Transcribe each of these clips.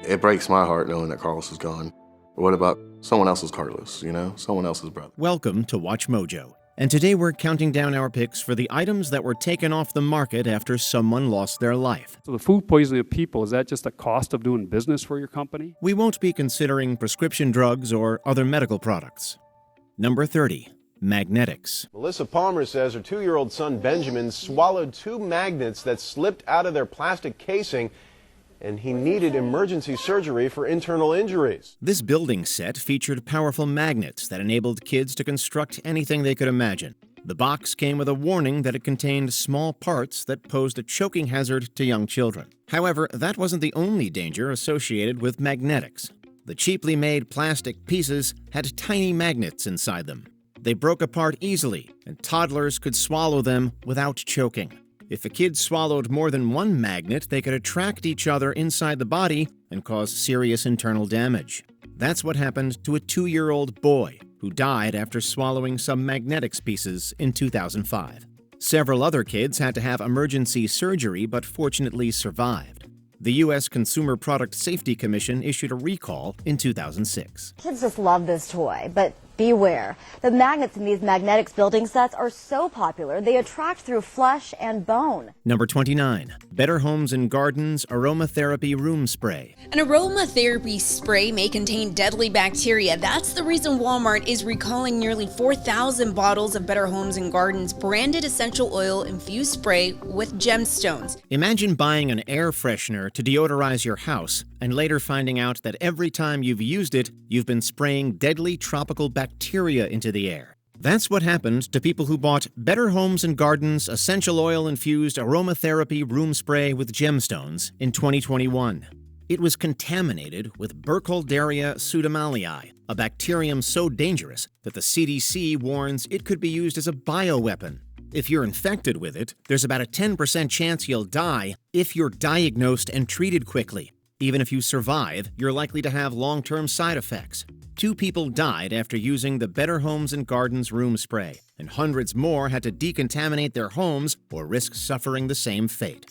It breaks my heart knowing that Carlos is gone. But what about someone else's Carlos, someone else's brother? Welcome to Watch Mojo. And today we're counting down our picks for the items that were taken off the market after someone lost their life. So the food poisoning of people, is that just the cost of doing business for your company? We won't be considering prescription drugs or other medical products. Number 30, Magnetix. Melissa Palmer says her 2-year-old son Benjamin swallowed 2 magnets that slipped out of their plastic casing, and he needed emergency surgery for internal injuries. This building set featured powerful magnets that enabled kids to construct anything they could imagine. The box came with a warning that it contained small parts that posed a choking hazard to young children. However, that wasn't the only danger associated with Magnetix. The cheaply made plastic pieces had tiny magnets inside them. They broke apart easily, and toddlers could swallow them without choking. If a kid swallowed more than one magnet, they could attract each other inside the body and cause serious internal damage. That's what happened to a 2-year-old boy who died after swallowing some Magnetix pieces in 2005. Several other kids had to have emergency surgery but fortunately survived. The U.S. Consumer Product Safety Commission issued a recall in 2006. Kids just love this toy, but beware. The magnets in these Magnetix building sets are so popular, they attract through flesh and bone. Number 29. Better Homes and Gardens Aromatherapy Room Spray. An aromatherapy spray may contain deadly bacteria. That's the reason Walmart is recalling nearly 4,000 bottles of Better Homes and Gardens branded essential oil infused spray with gemstones. Imagine buying an air freshener to deodorize your house and later finding out that every time you've used it, you've been spraying deadly tropical bacteria into the air. That's what happened to people who bought Better Homes and Gardens essential oil-infused aromatherapy room spray with gemstones in 2021. It was contaminated with Burkholderia pseudomallii, a bacterium so dangerous that the CDC warns it could be used as a bioweapon. If you're infected with it, there's about a 10% chance you'll die if you're diagnosed and treated quickly. Even if you survive, you're likely to have long-term side effects. 2 people died after using the Better Homes and Gardens room spray, and hundreds more had to decontaminate their homes or risk suffering the same fate.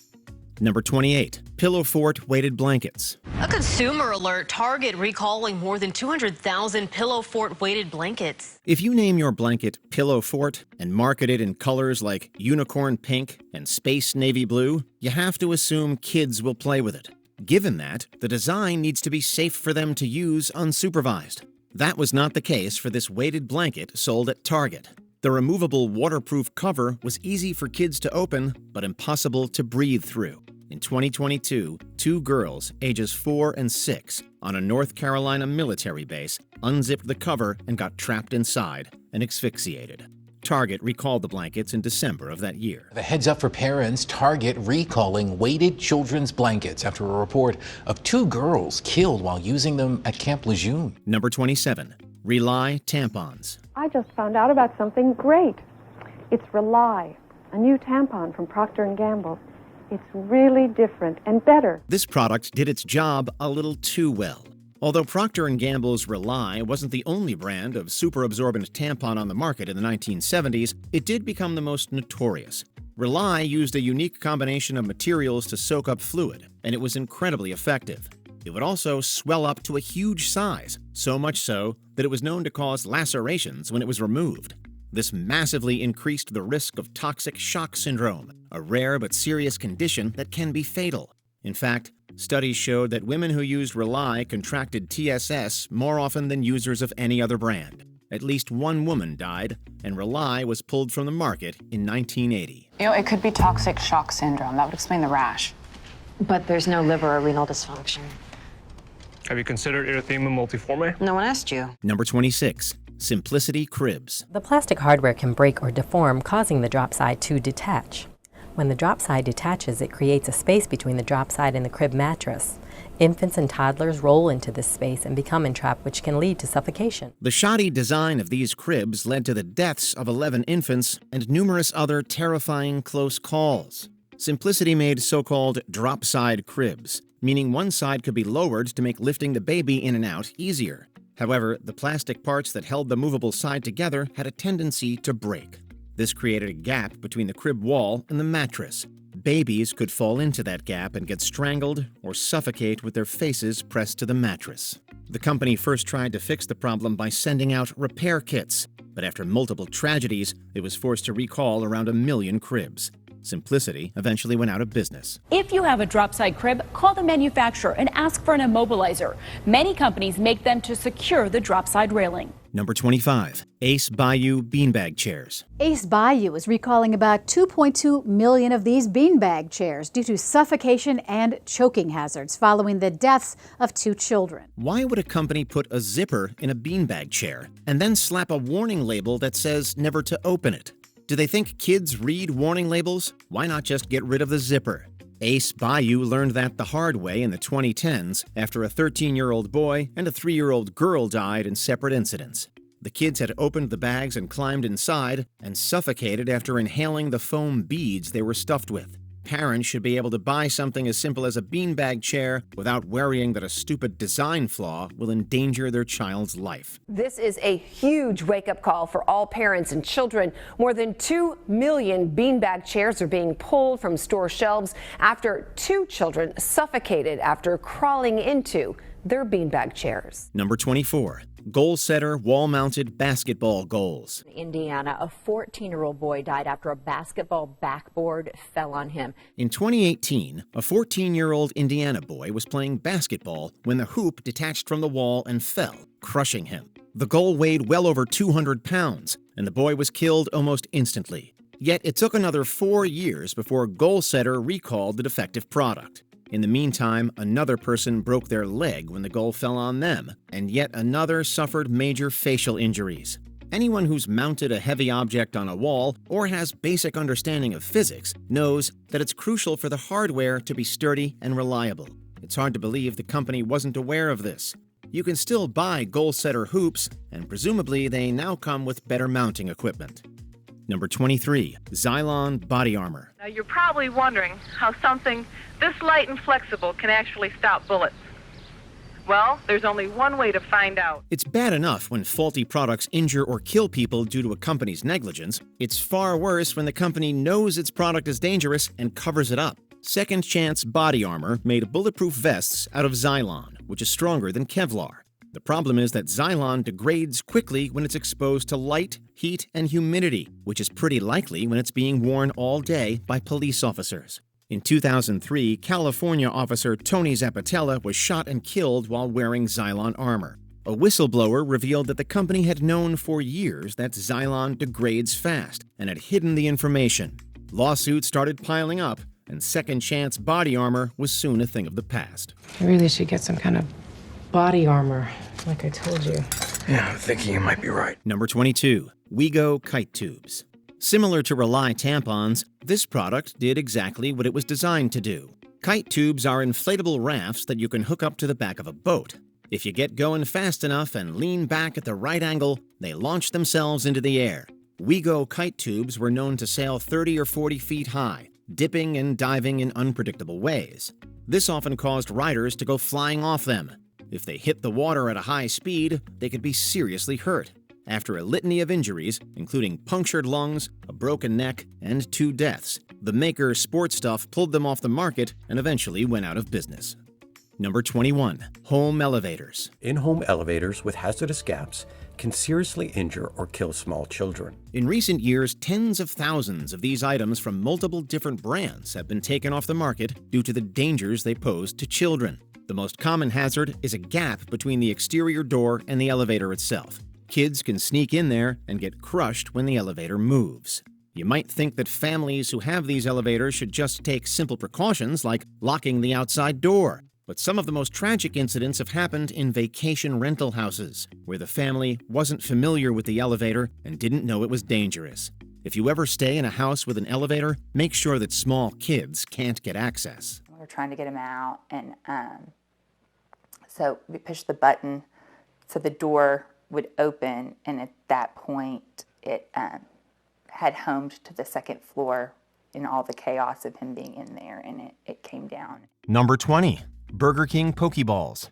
Number 28. Pillowfort weighted blankets. A consumer alert, Target recalling more than 200,000 Pillowfort weighted blankets. If you name your blanket Pillowfort and market it in colors like unicorn pink and space navy blue, you have to assume kids will play with it. Given that, the design needs to be safe for them to use unsupervised. That was not the case for this weighted blanket sold at Target. The removable waterproof cover was easy for kids to open, but impossible to breathe through. In 2022, 2 girls, ages 4 and 6, on a North Carolina military base, unzipped the cover and got trapped inside and asphyxiated. Target recalled the blankets in December of that year. The heads up for parents, Target recalling weighted children's blankets after a report of 2 girls killed while using them at Camp Lejeune. Number 27. Rely tampons. I just found out about something great. It's Rely, a new tampon from Procter & Gamble. It's really different and better. This product did its job a little too well. Although Procter & Gamble's Rely wasn't the only brand of super-absorbent tampon on the market in the 1970s, it did become the most notorious. Rely used a unique combination of materials to soak up fluid, and it was incredibly effective. It would also swell up to a huge size, so much so that it was known to cause lacerations when it was removed. This massively increased the risk of toxic shock syndrome, a rare but serious condition that can be fatal. In fact, studies showed that women who used Rely contracted TSS more often than users of any other brand. At least 1 woman died, and Rely was pulled from the market in 1980. It could be toxic shock syndrome. That would explain the rash. But there's no liver or renal dysfunction. Have you considered erythema multiforme? No one asked you. Number 26. Simplicity cribs. The plastic hardware can break or deform, causing the drop side to detach. When the drop side detaches, it creates a space between the drop side and the crib mattress. Infants and toddlers roll into this space and become entrapped, which can lead to suffocation. The shoddy design of these cribs led to the deaths of 11 infants and numerous other terrifying close calls. Simplicity made so-called drop-side cribs, meaning one side could be lowered to make lifting the baby in and out easier. However, the plastic parts that held the movable side together had a tendency to break. This created a gap between the crib wall and the mattress. babies could fall into that gap and get strangled or suffocate with their faces pressed to the mattress. The company first tried to fix the problem by sending out repair kits, but after multiple tragedies, it was forced to recall around 1 million cribs. Simplicity eventually went out of business. If you have a drop-side crib, call the manufacturer and ask for an immobilizer. Many companies make them to secure the drop-side railing. Number 25, Ace Bayou beanbag chairs. Ace Bayou is recalling about 2.2 million of these beanbag chairs due to suffocation and choking hazards following the deaths of 2 children. Why would a company put a zipper in a beanbag chair and then slap a warning label that says never to open it? Do they think kids read warning labels? Why not just get rid of the zipper? Ace Bayou learned that the hard way in the 2010s after a 13-year-old boy and a 3-year-old girl died in separate incidents. The kids had opened the bags and climbed inside and suffocated after inhaling the foam beads they were stuffed with. Parents should be able to buy something as simple as a beanbag chair without worrying that a stupid design flaw will endanger their child's life. This is a huge wake-up call for all parents and children. More than 2 million beanbag chairs are being pulled from store shelves after 2 children suffocated after crawling into their beanbag chairs. Number 24. Goal setter wall-mounted basketball goals. In Indiana, a 14-year-old boy died after a basketball backboard fell on him. In 2018, a 14-year-old Indiana boy was playing basketball when the hoop detached from the wall and fell, crushing him. The goal weighed well over 200 pounds, and the boy was killed almost instantly. Yet it took another 4 years before a goal setter recalled the defective product. In the meantime, another person broke their leg when the goal fell on them, and yet another suffered major facial injuries. Anyone who's mounted a heavy object on a wall or has basic understanding of physics knows that it's crucial for the hardware to be sturdy and reliable. It's hard to believe the company wasn't aware of this. You can still buy goal setter hoops, and presumably they now come with better mounting equipment. Number 23, Xylon body armor. Now you're probably wondering how something this light and flexible can actually stop bullets. Well, there's only one way to find out. It's bad enough when faulty products injure or kill people due to a company's negligence. It's far worse when the company knows its product is dangerous and covers it up. Second Chance Body Armor made bulletproof vests out of Xylon, which is stronger than Kevlar. The problem is that Xylon degrades quickly when it's exposed to light, heat, and humidity, which is pretty likely when it's being worn all day by police officers. In 2003, California officer Tony Zappatella was shot and killed while wearing Xylon armor. A whistleblower revealed that the company had known for years that Xylon degrades fast and had hidden the information. Lawsuits started piling up, and Second Chance Body Armor was soon a thing of the past. I really should get some kind of body armor, like I told you. Yeah, I'm thinking you might be right. Number 22, Wego kite tubes. Similar to Rely tampons, this product did exactly what it was designed to do. Kite tubes are inflatable rafts that you can hook up to the back of a boat. If you get going fast enough and lean back at the right angle, they launch themselves into the air. Wego kite tubes were known to sail 30 or 40 feet high, dipping and diving in unpredictable ways. This often caused riders to go flying off them. If they hit the water at a high speed, they could be seriously hurt. After a litany of injuries, including punctured lungs, a broken neck, and 2 deaths, the maker Sport Stuff pulled them off the market and eventually went out of business. Number 21, home elevators. In-home elevators with hazardous gaps can seriously injure or kill small children. In recent years, tens of thousands of these items from multiple different brands have been taken off the market due to the dangers they pose to children. The most common hazard is a gap between the exterior door and the elevator itself. Kids can sneak in there and get crushed when the elevator moves. You might think that families who have these elevators should just take simple precautions like locking the outside door. But some of the most tragic incidents have happened in vacation rental houses, where the family wasn't familiar with the elevator and didn't know it was dangerous. If you ever stay in a house with an elevator, make sure that small kids can't get access. We were trying to get him out, and so we pushed the button so the door would open, and at that point it had homed to the second floor in all the chaos of him being in there, and it came down. Number 20, Burger King Pokeballs.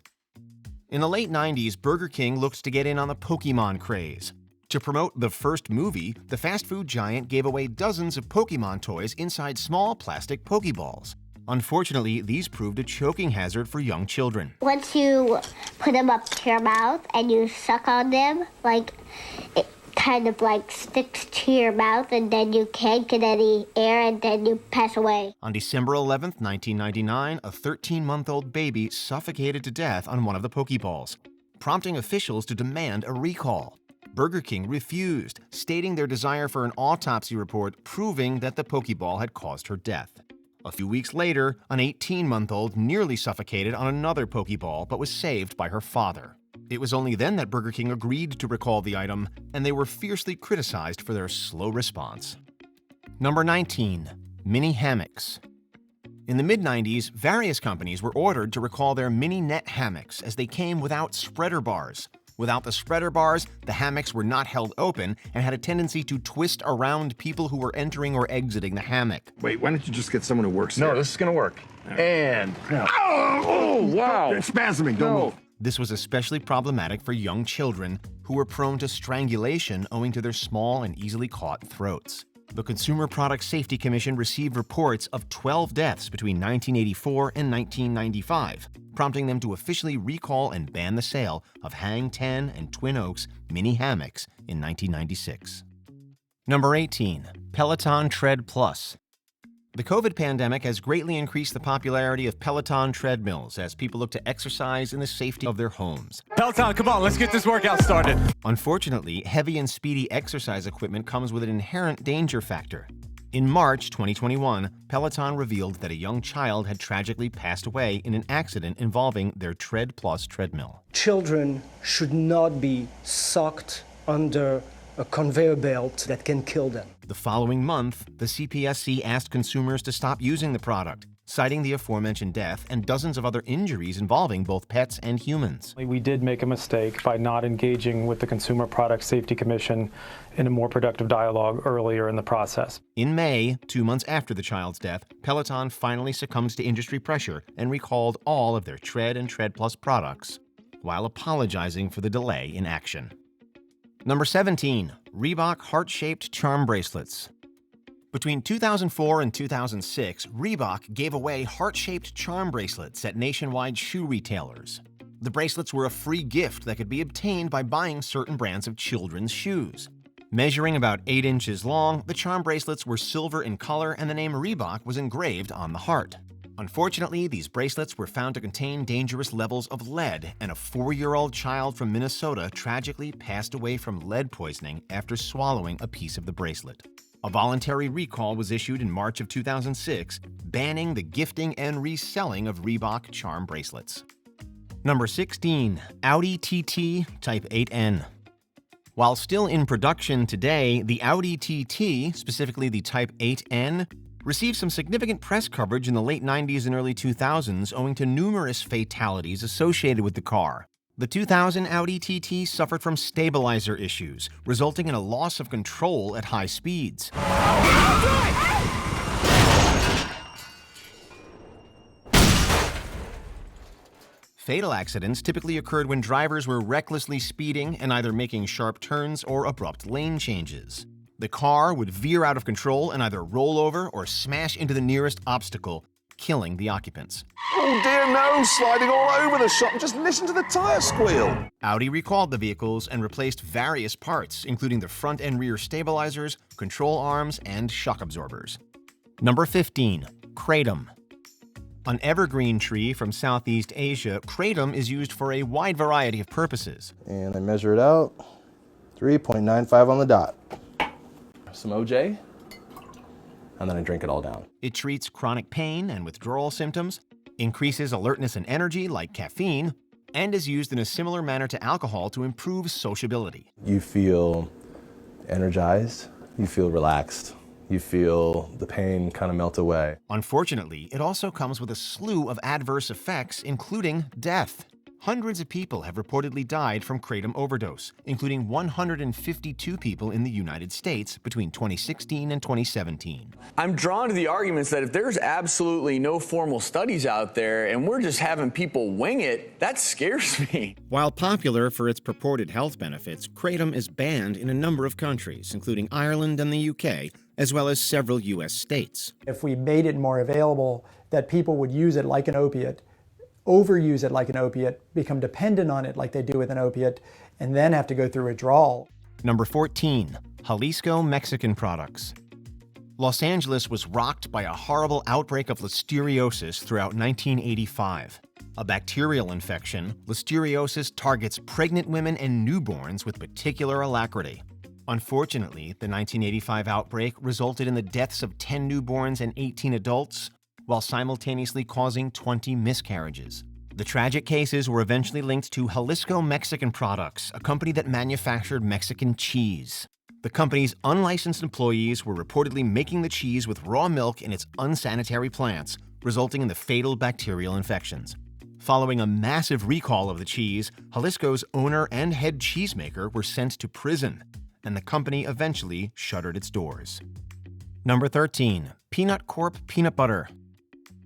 In the late 90s, Burger King looked to get in on the Pokemon craze. To promote the first movie, the fast food giant gave away dozens of Pokemon toys inside small plastic Pokeballs. Unfortunately, these proved a choking hazard for young children. Once you put them up to your mouth and you suck on them, it kind of sticks to your mouth, and then you can't get any air, and then you pass away. On December 11th, 1999, a 13-month-old baby suffocated to death on one of the Pokeballs, prompting officials to demand a recall. Burger King refused, stating their desire for an autopsy report proving that the Pokeball had caused her death. A few weeks later, an 18-month-old nearly suffocated on another Pokeball but was saved by her father. It was only then that Burger King agreed to recall the item, and they were fiercely criticized for their slow response. Number 19. Mini hammocks. In the mid-90s, various companies were ordered to recall their mini net hammocks as they came without spreader bars. Without the spreader bars, the hammocks were not held open and had a tendency to twist around people who were entering or exiting the hammock. Wait, why don't you just get someone who works No, there? this is gonna work. And Oh, wow! It's spasming. Don't move. This was especially problematic for young children who were prone to strangulation owing to their small and easily caught throats. The Consumer Product Safety Commission received reports of 12 deaths between 1984 and 1995, prompting them to officially recall and ban the sale of Hang 10 and Twin Oaks mini hammocks in 1996. Number 18. Peloton Tread Plus. The COVID pandemic has greatly increased the popularity of Peloton treadmills as people look to exercise in the safety of their homes. Peloton, come on, let's get this workout started. Unfortunately, heavy and speedy exercise equipment comes with an inherent danger factor. In March 2021, Peloton revealed that a young child had tragically passed away in an accident involving their Tread Plus treadmill. Children should not be sucked under a conveyor belt that can kill them. The following month, the CPSC asked consumers to stop using the product, citing the aforementioned death and dozens of other injuries involving both pets and humans. We did make a mistake by not engaging with the Consumer Product Safety Commission in a more productive dialogue earlier in the process. In May, 2 months after the child's death, Peloton finally succumbs to industry pressure and recalled all of their Tread and Tread Plus products, while apologizing for the delay in action. Number 17. Reebok heart-shaped charm bracelets. Between 2004 and 2006, Reebok gave away heart-shaped charm bracelets at nationwide shoe retailers. The bracelets were a free gift that could be obtained by buying certain brands of children's shoes. Measuring about 8 inches long, the charm bracelets were silver in color and the name Reebok was engraved on the heart. Unfortunately, these bracelets were found to contain dangerous levels of lead, and a 4-year-old child from Minnesota tragically passed away from lead poisoning after swallowing a piece of the bracelet. A voluntary recall was issued in March of 2006, banning the gifting and reselling of Reebok charm bracelets. Number 16. Audi TT Type 8N. While still in production today, the Audi TT, specifically the Type 8N, received some significant press coverage in the late 90s and early 2000s owing to numerous fatalities associated with the car. The 2000 Audi TT suffered from stabilizer issues, resulting in a loss of control at high speeds. Fatal accidents typically occurred when drivers were recklessly speeding and either making sharp turns or abrupt lane changes. The car would veer out of control and either roll over or smash into the nearest obstacle, killing the occupants. Oh dear no, sliding all over the shop. Just listen to the tire squeal. Audi recalled the vehicles and replaced various parts, including the front and rear stabilizers, control arms, and shock absorbers. Number 15. Kratom. An evergreen tree from Southeast Asia, Kratom is used for a wide variety of purposes. And I measure it out, 3.95 on the dot. Some OJ, and then I drink it all down. It treats chronic pain and withdrawal symptoms, increases alertness and energy like caffeine, and is used in a similar manner to alcohol to improve sociability. You feel energized, you feel relaxed, you feel the pain kind of melt away. Unfortunately, it also comes with a slew of adverse effects, including death. hundreds of people have reportedly died from kratom overdose, including 152 people in the United States between 2016 and 2017. I'm drawn to the arguments that if there's absolutely no formal studies out there and we're just having people wing it, that scares me. While popular for its purported health benefits, kratom is banned in a number of countries, including Ireland and the UK, as well as several U.S. states. If we made it more available, that people would use it like an opiate, overuse it like an opiate, become dependent on it like they do with an opiate, and then have to go through withdrawal. Number 14, Jalisco Mexican products. Los Angeles was rocked by a horrible outbreak of listeriosis throughout 1985. A bacterial infection, listeriosis targets pregnant women and newborns with particular alacrity. Unfortunately, the 1985 outbreak resulted in the deaths of 10 newborns and 18 adults, while simultaneously causing 20 miscarriages. The tragic cases were eventually linked to Jalisco Mexican Products, a company that manufactured Mexican cheese. The company's unlicensed employees were reportedly making the cheese with raw milk in its unsanitary plants, resulting in the fatal bacterial infections. Following a massive recall of the cheese, Jalisco's owner and head cheesemaker were sent to prison, and the company eventually shuttered its doors. Number 13, Peanut Corp Peanut Butter.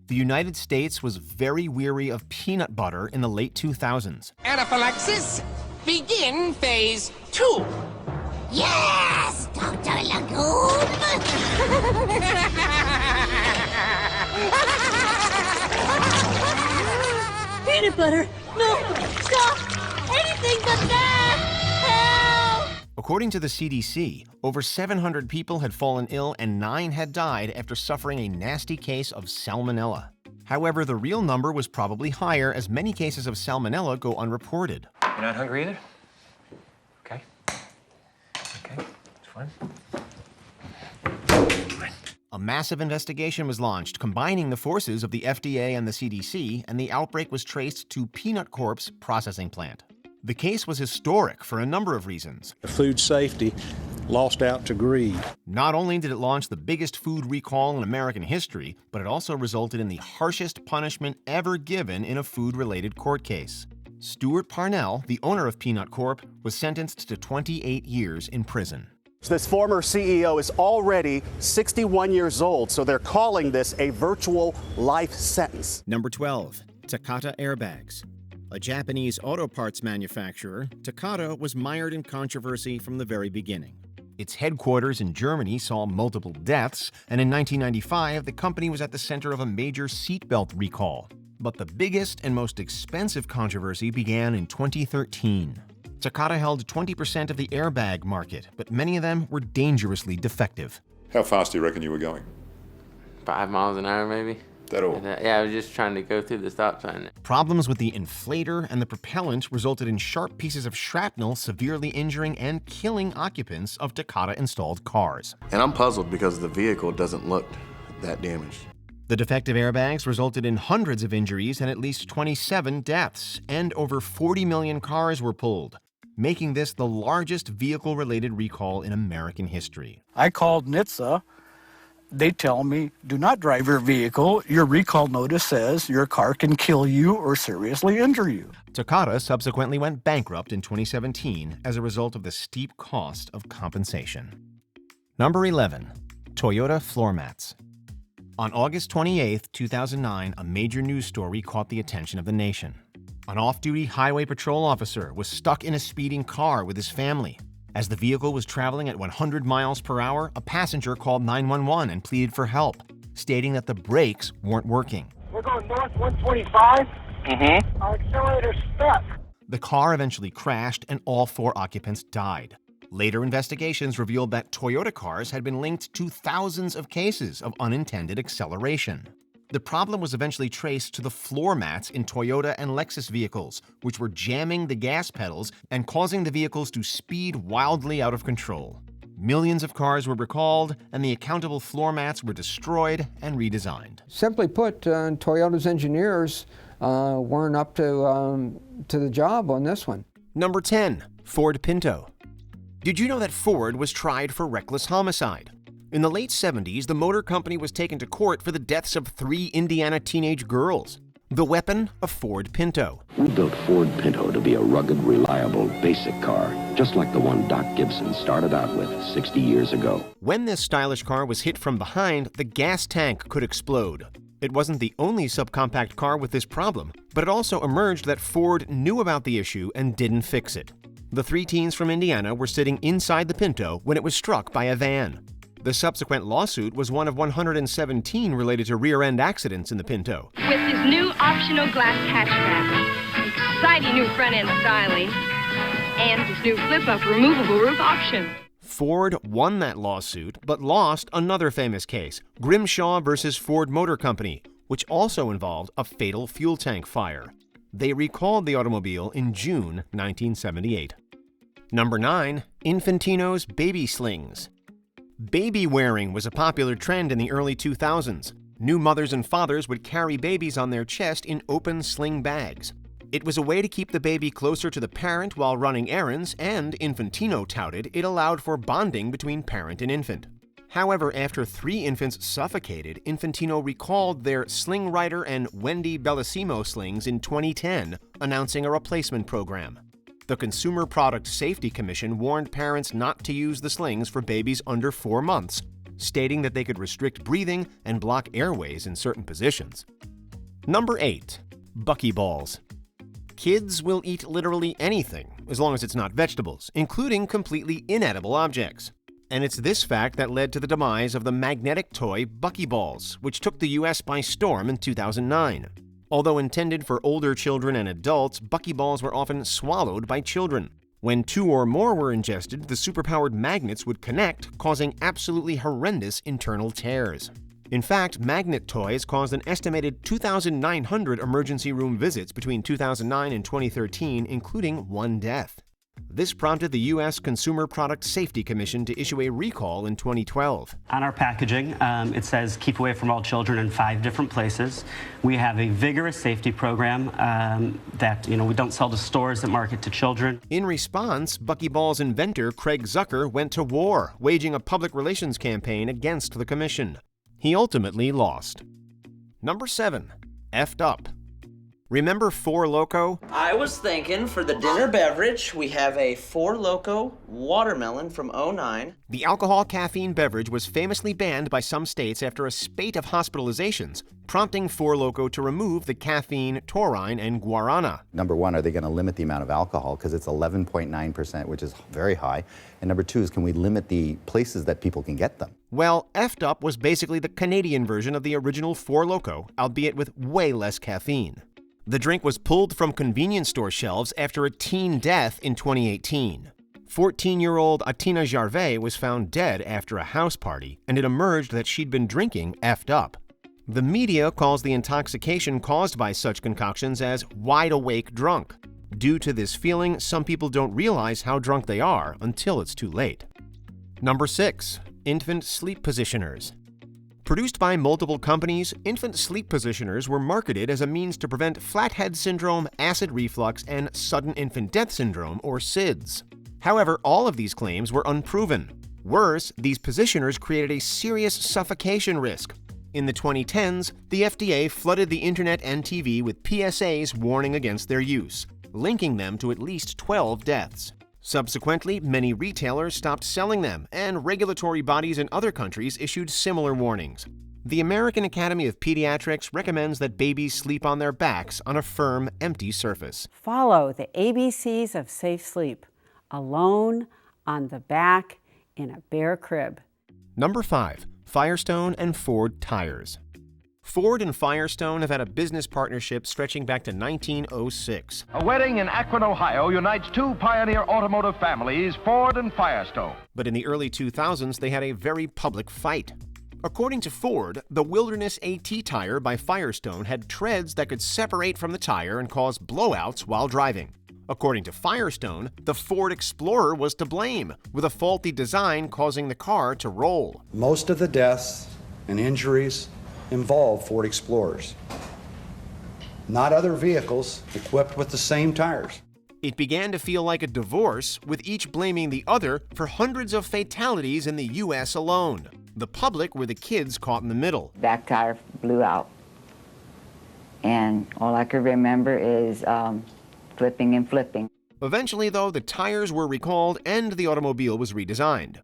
The United States was very weary of peanut butter in the late 2000s. Anaphylaxis, begin phase 2. Yes, Dr. Lagoon! Peanut butter, no, stop, anything but that, help! According to the CDC, over 700 people had fallen ill and 9 had died after suffering a nasty case of salmonella. However, the real number was probably higher as many cases of salmonella go unreported. You're not hungry either? Okay. Okay, it's fine. A massive investigation was launched, combining the forces of the FDA and the CDC, and the outbreak was traced to Peanut Corp's processing plant. The case was historic for a number of reasons. Food safety lost out to greed. Not only did it launch the biggest food recall in American history, but it also resulted in the harshest punishment ever given in a food-related court case. Stuart Parnell, the owner of Peanut Corp, was sentenced to 28 years in prison. This former CEO is already 61 years old, so they're calling this a virtual life sentence. Number 12, Takata airbags. A Japanese auto parts manufacturer, Takata was mired in controversy from the very beginning. Its headquarters in Germany saw multiple deaths, and in 1995, the company was at the center of a major seatbelt recall. But the biggest and most expensive controversy began in 2013. Takata held 20% of the airbag market, but many of them were dangerously defective. How fast do you reckon you were going? 5 miles an hour, maybe. That all? Yeah, I was just trying to go through the stop sign. Problems with the inflator and the propellant resulted in sharp pieces of shrapnel severely injuring and killing occupants of Takata-installed cars. And I'm puzzled because the vehicle doesn't look that damaged. The defective airbags resulted in hundreds of injuries and at least 27 deaths, and over 40 million cars were pulled, making this the largest vehicle-related recall in American history. I called NHTSA. They tell me, do not drive your vehicle. Your recall notice says your car can kill you or seriously injure you. Takata subsequently went bankrupt in 2017 as a result of the steep cost of compensation. Number 11, Toyota floor mats. On August 28, 2009, a major news story caught the attention of the nation. An off-duty highway patrol officer was stuck in a speeding car with his family. As the vehicle was traveling at 100 miles per hour, a passenger called 911 and pleaded for help, stating that the brakes weren't working. We're going north 125. Our accelerator's stuck. The car eventually crashed and all 4 occupants died. Later investigations revealed that Toyota cars had been linked to thousands of cases of unintended acceleration. The problem was eventually traced to the floor mats in Toyota and Lexus vehicles, which were jamming the gas pedals and causing the vehicles to speed wildly out of control. Millions of cars were recalled, and the accountable floor mats were destroyed and redesigned. Simply put, Toyota's engineers weren't up to the job on this one. Number 10, Ford Pinto. Did you know that Ford was tried for reckless homicide? In the late 70s, the motor company was taken to court for the deaths of 3 Indiana teenage girls. The weapon, a Ford Pinto. We built Ford Pinto to be a rugged, reliable, basic car, just like the one Doc Gibson started out with 60 years ago. When this stylish car was hit from behind, the gas tank could explode. It wasn't the only subcompact car with this problem, but it also emerged that Ford knew about the issue and didn't fix it. The three teens from Indiana were sitting inside the Pinto when it was struck by a van. The subsequent lawsuit was one of 117 related to rear-end accidents in the Pinto. With his new optional glass hatchback, exciting new front-end styling, and his new flip-up removable roof option. Ford won that lawsuit, but lost another famous case, Grimshaw versus Ford Motor Company, which also involved a fatal fuel tank fire. They recalled the automobile in June 1978. Number 9. Infantino's baby slings. Baby wearing was a popular trend in the early 2000s. New mothers and fathers would carry babies on their chest in open sling bags. It was a way to keep the baby closer to the parent while running errands, and Infantino touted it allowed for bonding between parent and infant. However, after 3 infants suffocated, Infantino recalled their Sling Rider and Wendy Bellissimo slings in 2010, announcing a replacement program. The Consumer Product Safety Commission warned parents not to use the slings for babies under 4 months, stating that they could restrict breathing and block airways in certain positions. Number 8. Bucky Balls. Kids will eat literally anything, as long as it's not vegetables, including completely inedible objects. And it's this fact that led to the demise of the magnetic toy Bucky Balls, which took the US by storm in 2009. Although intended for older children and adults, Bucky Balls were often swallowed by children. When 2 or more were ingested, the superpowered magnets would connect, causing absolutely horrendous internal tears. In fact, magnet toys caused an estimated 2,900 emergency room visits between 2009 and 2013, including 1 death. This prompted the U.S. Consumer Product Safety Commission to issue a recall in 2012. On our packaging, it says keep away from all children in 5 different places. We have a vigorous safety program that we don't sell to stores that market to children. In response, Bucky Balls inventor Craig Zucker went to war, waging a public relations campaign against the commission. He ultimately lost. Number 7. Effed up. Remember 4 Loko? I was thinking for the dinner beverage, we have a 4 Loko watermelon from '09. The alcohol caffeine beverage was famously banned by some states after a spate of hospitalizations, prompting 4 Loko to remove the caffeine, taurine, and guarana. Number 1, are they going to limit the amount of alcohol? Because it's 11.9%, which is very high. And number 2 is, can we limit the places that people can get them? Well, Effed Up was basically the Canadian version of the original 4 Loko, albeit with way less caffeine. The drink was pulled from convenience store shelves after a teen death in 2018. 14-year-old Atina Jarvet was found dead after a house party, and it emerged that she'd been drinking Effed Up. The media calls the intoxication caused by such concoctions as wide-awake drunk. Due to this feeling, some people don't realize how drunk they are until it's too late. Number 6. Infant sleep positioners. Produced by multiple companies, infant sleep positioners were marketed as a means to prevent flathead syndrome, acid reflux, and sudden infant death syndrome, or SIDS. However, all of these claims were unproven. Worse, these positioners created a serious suffocation risk. In the 2010s, the FDA flooded the internet and TV with PSAs warning against their use, linking them to at least 12 deaths. Subsequently, many retailers stopped selling them, and regulatory bodies in other countries issued similar warnings. The American Academy of Pediatrics recommends that babies sleep on their backs on a firm, empty surface. Follow the ABCs of safe sleep. Alone, on the back, in a bare crib. Number 5. Firestone and Ford tires. Ford and Firestone have had a business partnership stretching back to 1906. A wedding in Akron, Ohio unites 2 pioneer automotive families, Ford and Firestone. But in the early 2000s, they had a very public fight. According to Ford, the Wilderness AT tire by Firestone had treads that could separate from the tire and cause blowouts while driving. According to Firestone, the Ford Explorer was to blame, with a faulty design causing the car to roll. Most of the deaths and injuries involve Ford Explorers, not other vehicles equipped with the same tires. It began to feel like a divorce, with each blaming the other for hundreds of fatalities in the U.S. alone. The public were the kids caught in the middle. Back tire blew out. and all I could remember is flipping and flipping. Eventually, though, the tires were recalled and the automobile was redesigned.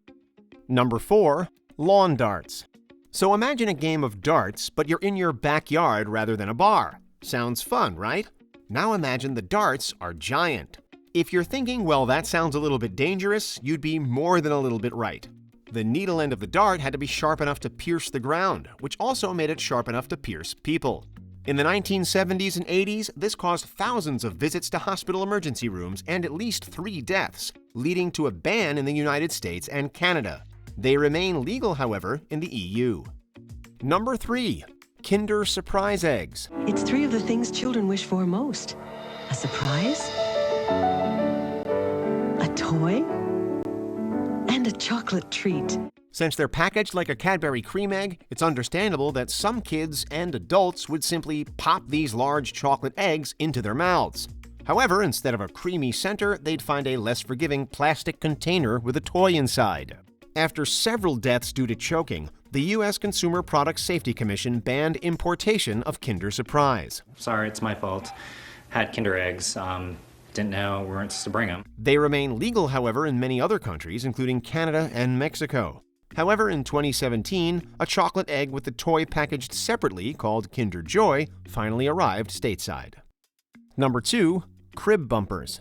Number 4. Lawn darts. So imagine a game of darts, but you're in your backyard rather than a bar. Sounds fun, right? Now imagine the darts are giant. If you're thinking, well, that sounds a little bit dangerous, you'd be more than a little bit right. The needle end of the dart had to be sharp enough to pierce the ground, which also made it sharp enough to pierce people. In the 1970s and 80s, this caused thousands of visits to hospital emergency rooms and at least 3 deaths, leading to a ban in the United States and Canada. They remain legal, however, in the EU. Number 3. Kinder Surprise Eggs. It's 3 of the things children wish for most. A surprise, a toy, and a chocolate treat. Since they're packaged like a Cadbury cream egg, it's understandable that some kids and adults would simply pop these large chocolate eggs into their mouths. However, instead of a creamy center, they'd find a less forgiving plastic container with a toy inside. After several deaths due to choking, the U.S. Consumer Product Safety Commission banned importation of Kinder Surprise. Sorry, it's my fault. Had Kinder eggs. Didn't know we weren't supposed to bring them. They remain legal, however, in many other countries, including Canada and Mexico. However, in 2017, a chocolate egg with the toy packaged separately, called Kinder Joy, finally arrived stateside. Number 2. Crib bumpers.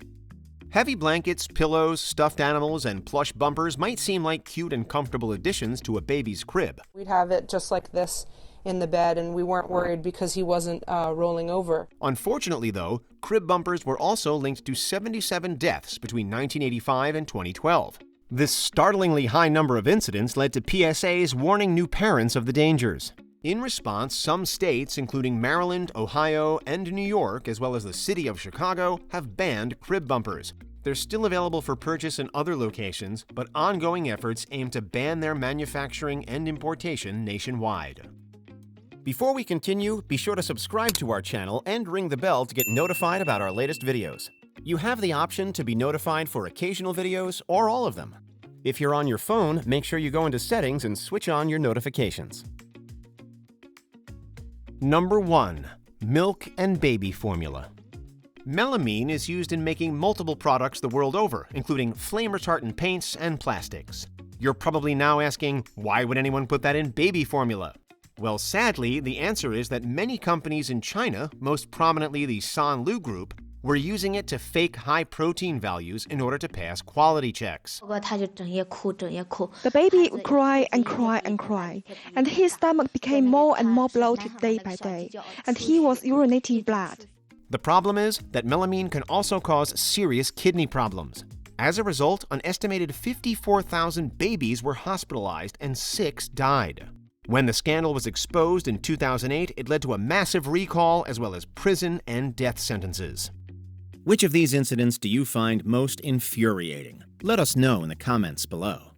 Heavy blankets, pillows, stuffed animals, and plush bumpers might seem like cute and comfortable additions to a baby's crib. We'd have it just like this in the bed, and we weren't worried because he wasn't rolling over. Unfortunately, though, crib bumpers were also linked to 77 deaths between 1985 and 2012. This startlingly high number of incidents led to PSAs warning new parents of the dangers. In response, some states, including Maryland, Ohio, and New York, as well as the city of Chicago, have banned crib bumpers. They're still available for purchase in other locations, but ongoing efforts aim to ban their manufacturing and importation nationwide. Before we continue, be sure to subscribe to our channel and ring the bell to get notified about our latest videos. You have the option to be notified for occasional videos or all of them. If you're on your phone, make sure you go into Settings and switch on your notifications. Number 1. Milk and baby formula. Melamine is used in making multiple products the world over, including flame-retardant paints and plastics. You're probably now asking, why would anyone put that in baby formula? Well, sadly, the answer is that many companies in China, most prominently the Sanlu Group, were using it to fake high protein values in order to pass quality checks. The baby would cry and cry and cry, and his stomach became more and more bloated day by day, and he was urinating blood. The problem is that melamine can also cause serious kidney problems. As a result, an estimated 54,000 babies were hospitalized and 6 died. When the scandal was exposed in 2008, it led to a massive recall as well as prison and death sentences. Which of these incidents do you find most infuriating? Let us know in the comments below.